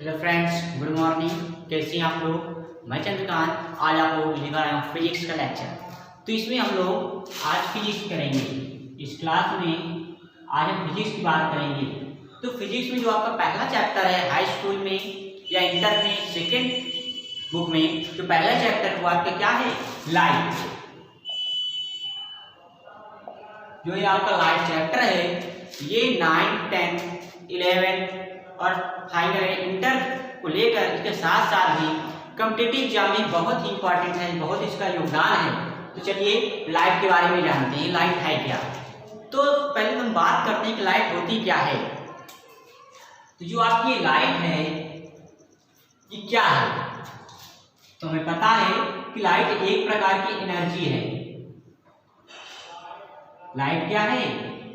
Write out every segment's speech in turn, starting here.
Hello friends, good morning. कैसे हैं आप लोग? मैं चंद्रकांत आज आप लोग लेकर आया हूँ फिजिक्स का लेक्चर। तो इसमें हम लोग आज फिजिक्स करेंगे। इस क्लास में आज हम फिजिक्स की बात करेंगे। तो फिजिक्स में जो आपका पहला चैप्टर है हाई स्कूल में या इंटर में सेकेंड बुक में जो पहला चैप्टर वो आपका क्या है? लाइट। जो ये आपका लाइट चैप्टर है ये 9, 10, 11 और फाइनल इंटर को लेकर इसके साथ साथ भी कॉम्पिटिटिव एग्जाम में बहुत ही इंपॉर्टेंट है, बहुत इसका योगदान है। तो चलिए लाइट के बारे में जानते हैं, लाइट है क्या। तो पहले हम बात करते हैं कि लाइट होती क्या है। तो जो आपकी लाइट है ये क्या है? तो हमें पता है कि लाइट एक प्रकार की एनर्जी है। लाइट क्या है?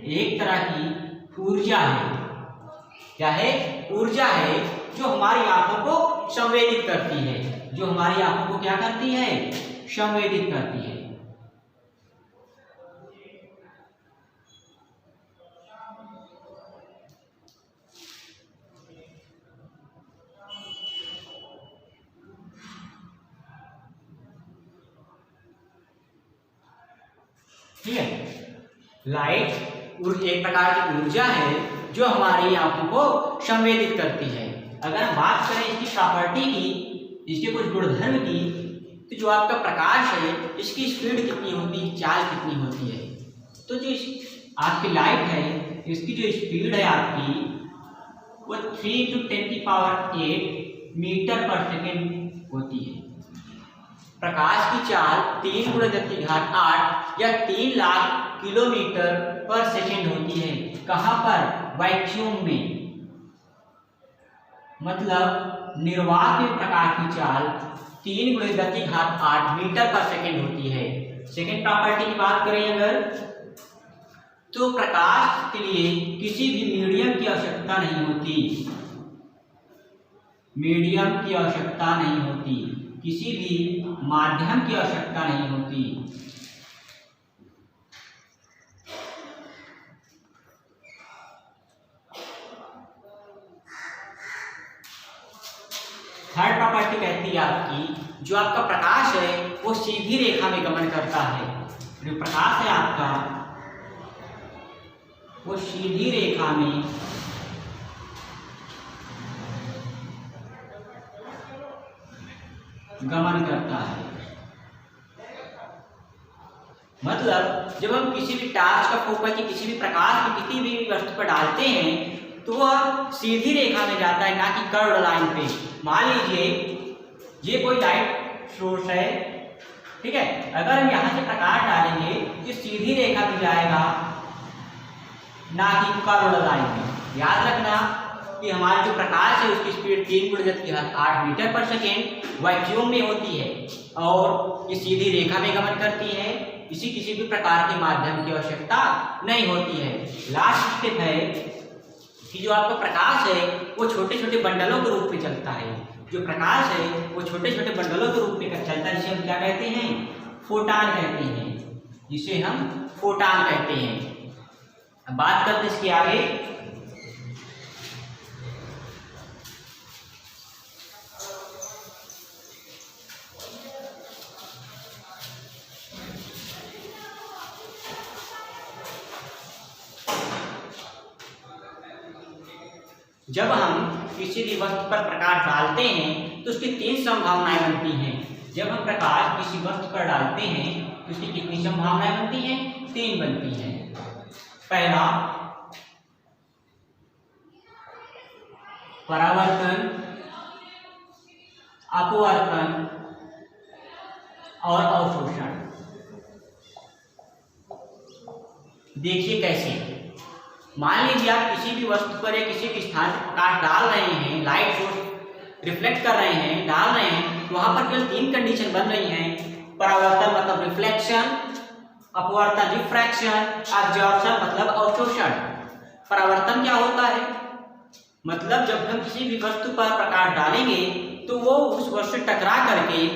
एक तरह की ऊर्जा है। क्या है? ऊर्जा है जो हमारी आंखों को संवेदित करती है। जो हमारी आंखों को क्या करती है? संवेदित करती है। ठीक है, लाइट एक प्रकार की ऊर्जा है जो हमारी आंखों को संवेदित करती है। अगर हम बात करें इसकी प्रॉपर्टी की, इसके कुछ गुणधर्म की, तो जो आपका प्रकाश है इसकी स्पीड कितनी होती है, चाल कितनी होती है। तो जो आपकी लाइट है इसकी जो स्पीड है आपकी वो 3 × 10⁸ मीटर पर सेकेंड होती है। प्रकाश की चाल 3 × 10⁸ या 3 लाख किलोमीटर पर सेकेंड होती है। कहाँ पर? वैक्यूम में। मतलब निर्वात में प्रकाश की चाल 3 × 10⁸ मीटर पर सेकेंड होती है। सेकेंड प्रॉपर्टी की बात करें अगर, तो प्रकाश के लिए किसी भी मीडियम की आवश्यकता नहीं होती। मीडियम की आवश्यकता नहीं होती, किसी भी माध्यम की आवश्यकता नहीं होती। थर्ड प्रॉपर्टी कहती है आपकी जो आपका प्रकाश है वो सीधी रेखा में गमन करता है। जो प्रकाश है आपका वो सीधी रेखा में गमन करता है। मतलब जब हम किसी भी टार्च का फोकस या किसी भी प्रकाश को किसी भी वस्तु पर डालते हैं तो वह सीधी रेखा में जाता है, ना कि कर्व लाइन पे। मान लीजिए ये कोई लाइट सोर्स है, ठीक है, अगर हम यहाँ से प्रकाश डालेंगे तो सीधी रेखा में जाएगा, ना कि कर्व लाइन में। याद रखना कि हमारा जो प्रकाश है उसकी स्पीड 3 × 10⁸ मीटर पर सेकेंड वैक्यूम में होती है और ये सीधी रेखा में गमन करती है। इसी किसी भी प्रकार के माध्यम की आवश्यकता नहीं होती है। लास्ट स्टेप है कि जो आपका प्रकाश है वो छोटे छोटे बंडलों के रूप में चलता है। जो प्रकाश है वो छोटे छोटे बंडलों के रूप में चलता है, जिसे हम क्या कहते हैं? फोटान कहते हैं, जिसे हम फोटान कहते हैं। अब बात करते हैं इसके आगे। जब हम किसी भी वस्तु पर प्रकाश डालते हैं तो उसकी 3 संभावनाएं बनती हैं। जब हम प्रकाश किसी वस्तु पर डालते हैं तो उसकी कितनी संभावनाएं बनती हैं? 3 बनती हैं। पहला परावर्तन, अपवर्तन और अवशोषण। देखिए कैसे। मान लीजिए आप किसी भी वस्तु पर या किसी भी स्थान पर प्रकाश डाल रहे हैं, लाइट सोर्स रिफ्लेक्ट कर रहे हैं, डाल रहे हैं, तो वहां पर केवल 3 कंडीशन बन रही हैं। परावर्तन मतलब रिफ्लेक्शन, अपवर्तन रिफ्रैक्शन, एब्जॉर्प्शन मतलब अवशोषण। परावर्तन क्या होता है? मतलब जब हम किसी भी वस्तु पर प्रकाश डालेंगे तो वो उस वस्तु से टकरा करके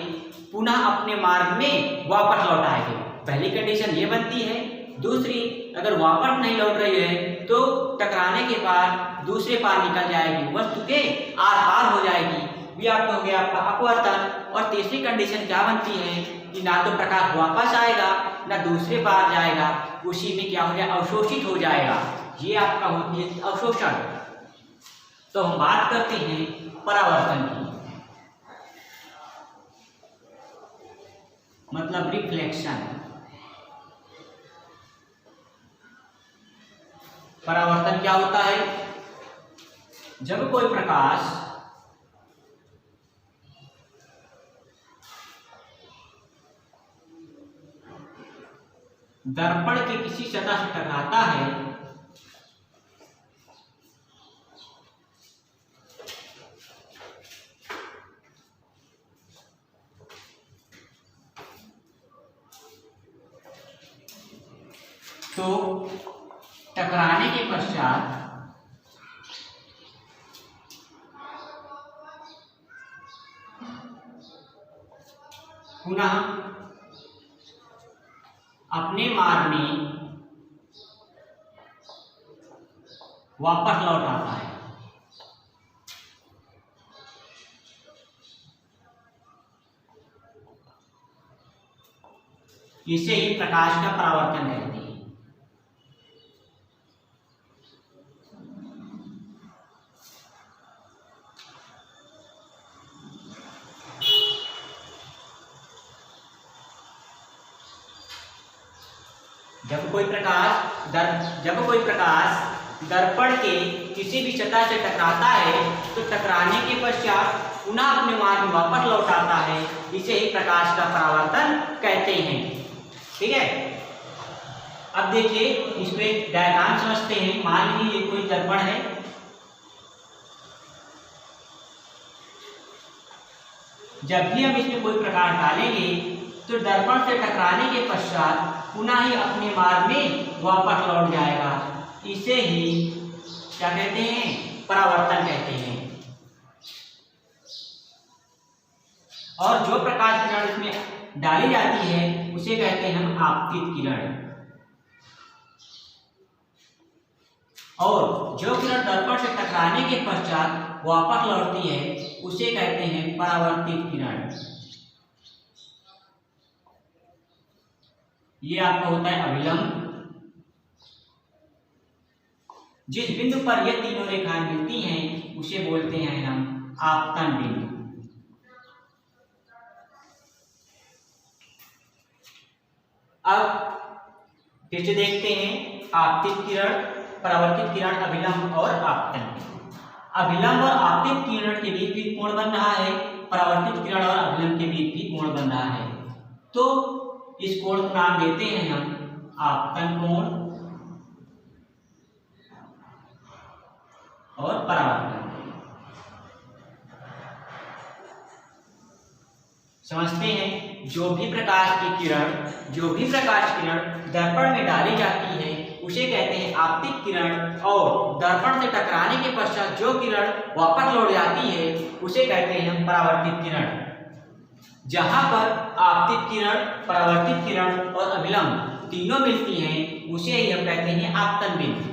पुनः अपने मार्ग में वापस लौट आएगी। पहली कंडीशन ये बनती है। दूसरी अगर वापस नहीं लौट रही है तो टकराने के बाद दूसरे पार निकल जाएगी, वस्तु के आर पार हो जाएगी। भी आपका हो गया आपका अपवर्तन। और तीसरी कंडीशन क्या बनती है कि ना तो प्रकाश वापस आएगा ना दूसरे पार जाएगा, उसी में क्या हो जाएगा, अवशोषित हो जाएगा। ये आपका होती है अवशोषण। तो हम बात करते हैं परावर्तन की, मतलब रिफ्लेक्शन। परावर्तन क्या होता है? जब कोई प्रकाश दर्पण के किसी सतह से टकराता है तो टकराने के पश्चात पुनः अपने मार्ग में वापस लौट आता है। इसे ही प्रकाश का परावर्तन कहते हैं। जब कोई प्रकाश दर्पण के किसी भी सतह से टकराता है तो टकराने के पश्चात पुनः अपने मार्ग में वापस लौट आता है। इसे ही प्रकाश का परावर्तन कहते हैं। ठीक है, अब देखिए इसमें डायग्राम समझते हैं। मान लीजिए ये कोई दर्पण है, जब भी हम इसमें कोई प्रकाश डालेंगे तो दर्पण से टकराने के पश्चात पुनः ही अपने मार्ग में वापस लौट जाएगा। इसे ही क्या कहते हैं, परावर्तन कहते हैं। और जो प्रकाश किरण इसमें डाली जाती है उसे कहते हैं हम आपतित किरण। और जो किरण दर्पण से टकराने के पश्चात वापस लौटती है उसे कहते हैं परावर्तित किरण। ये आपका होता है अभिलंब। जिस बिंदु पर ये तीनों रेखाएं मिलती हैं उसे बोलते हैं हम आपतन बिंदु। अब फिर से देखते हैं आपतित किरण, परावर्तित किरण, अभिलंब और आपतन। अभिलंब और आपतित किरण के बीच भी कोण बन रहा है, परावर्तित किरण और अभिलंब के बीच भी कोण बन रहा है। तो इस कोण को नाम देते हैं हम आपतन कोण और परावर्तन। समझते हैं, जो भी प्रकाश किरण दर्पण में डाली जाती है उसे कहते हैं आपतित किरण। और दर्पण से टकराने के पश्चात जो किरण वापस लौट जाती है उसे कहते हैं हम परावर्तित किरण। जहां पर आपतित किरण, परावर्तित किरण और अभिलंब तीनों मिलती हैं उसे ही हम कहते हैं आपतन बिंदु।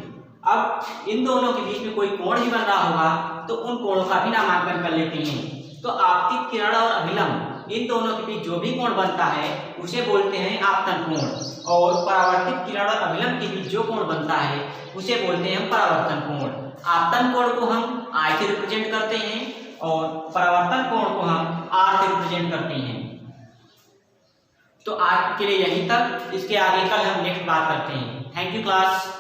अब इन दोनों के बीच में कोई कोण भी बन रहा होगा तो उन कोणों का भी नामांकन कर लेते हैं। तो आपतित किरण और अभिलंब इन दोनों के बीच जो भी कोण बनता है उसे बोलते हैं आपतन कोण। और परावर्तित किरण और अभिलंब के बीच जो कोण बनता है उसे बोलते हैं हम परावर्तन कोण। आपतन कोण को हम I से रिप्रेजेंट करते हैं और परावर्तन कोण को हम R से रिप्रेजेंट करते हैं। तो आज के लिए यहीं तक, इसके आगे कल हम नेक्स्ट बात करते हैं। Thank you class.